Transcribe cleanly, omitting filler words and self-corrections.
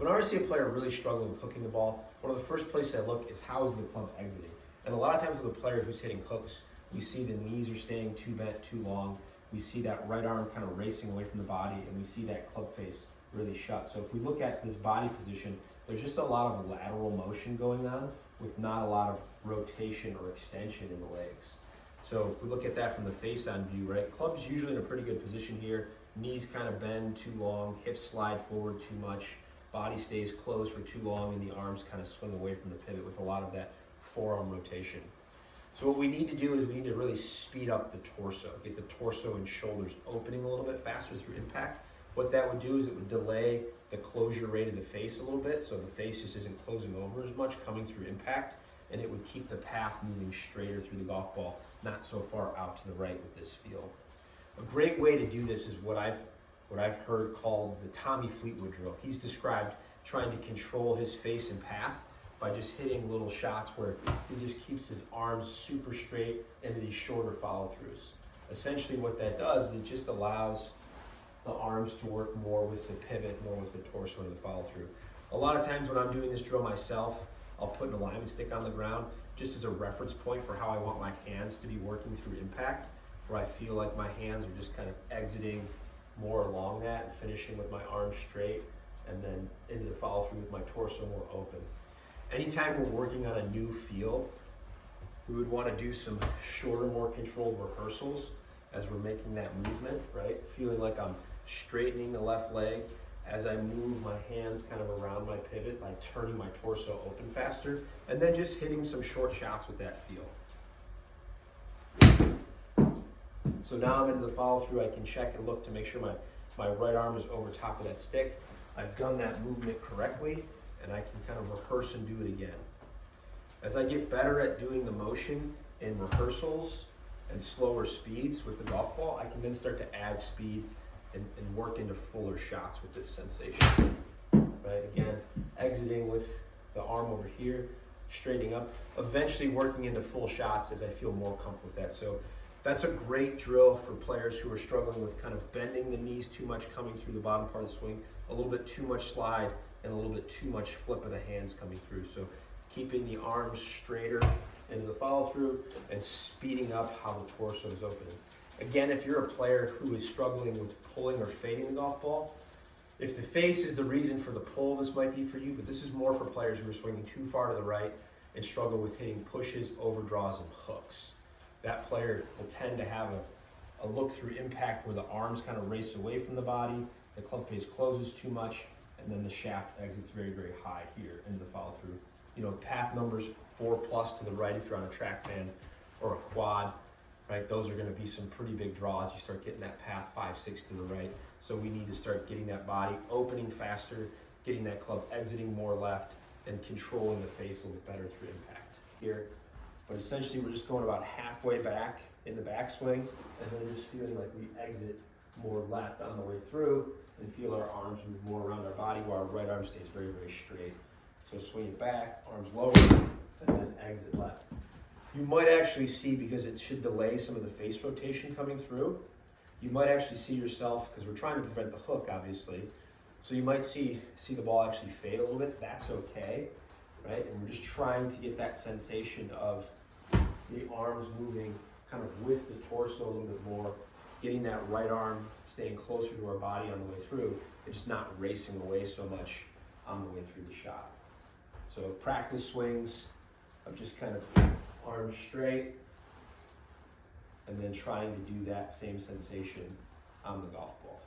Whenever I see a player really struggling with hooking the ball, one of the first places I look is how is the club exiting. And a lot of times with a player who's hitting hooks, we see the knees are staying too bent, too long. We see that right arm kind of racing away from the body, and we see that club face really shut. So if we look at this body position, there's just a lot of lateral motion going on with not a lot of rotation or extension in the legs. So if we look at that from the face-on view, right, club's usually in a pretty good position here. Knees kind of bend too long, hips slide forward too much, body stays closed for too long, and the arms kind of swing away from the pivot with a lot of that forearm rotation. So what we need to do is we need to really speed up the torso, get the torso and shoulders opening a little bit faster through impact. What that would do is it would delay the closure rate of the face a little bit, so the face just isn't closing over as much coming through impact, and it would keep the path moving straighter through the golf ball, not so far out to the right with this feel. A great way to do this is what I've heard called the Tommy Fleetwood drill. He's described trying to control his face and path by just hitting little shots where he just keeps his arms super straight into these shorter follow-throughs. Essentially what that does is it just allows the arms to work more with the pivot, more with the torso and the follow-through. A lot of times when I'm doing this drill myself, I'll put an alignment stick on the ground just as a reference point for how I want my hands to be working through impact, where I feel like my hands are just kind of exiting more along that and finishing with my arms straight, and then into the follow-through with my torso more open. Anytime we're working on a new feel, we would want to do some shorter, more controlled rehearsals as we're making that movement, right? Feeling like I'm straightening the left leg as I move my hands kind of around my pivot by turning my torso open faster, and then just hitting some short shots with that feel. So now I'm into the follow-through. I can check and look to make sure my right arm is over top of that stick. I've done that movement correctly, and I can kind of rehearse and do it again. As I get better at doing the motion in rehearsals and slower speeds with the golf ball, I can then start to add speed and work into fuller shots with this sensation. Right, again, exiting with the arm over here, straightening up, eventually working into full shots as I feel more comfortable with that. So that's a great drill for players who are struggling with kind of bending the knees too much coming through the bottom part of the swing, a little bit too much slide, and a little bit too much flip of the hands coming through. So keeping the arms straighter into the follow through and speeding up how the torso is opening. Again, if you're a player who is struggling with pulling or fading the golf ball, if the face is the reason for the pull, this might be for you, but this is more for players who are swinging too far to the right and struggle with hitting pushes, overdraws, and hooks. That player will tend to have a look through impact where the arms kind of race away from the body, the club face closes too much, and then the shaft exits very, very high here into the follow through. You know, path numbers 4+ to the right if you're on a track band or a quad, right? Those are going to be some pretty big draws. You start getting that path 5, 6 to the right. So we need to start getting that body opening faster, getting that club exiting more left, and controlling the face a little bit better through impact here. But essentially we're just going about halfway back in the backswing, and then just feeling like we exit more left on the way through and feel our arms move more around our body while our right arm stays very, very straight. So swing it back, arms lower, and then exit left. You might actually see, because it should delay some of the face rotation coming through, you might actually see yourself, because we're trying to prevent the hook, obviously, so you might see the ball actually fade a little bit. That's okay, right? And we're just trying to get that sensation of the arms moving kind of with the torso a little bit more, getting that right arm staying closer to our body on the way through, and just not racing away so much on the way through the shot. So practice swings of just kind of arms straight, and then trying to do that same sensation on the golf ball.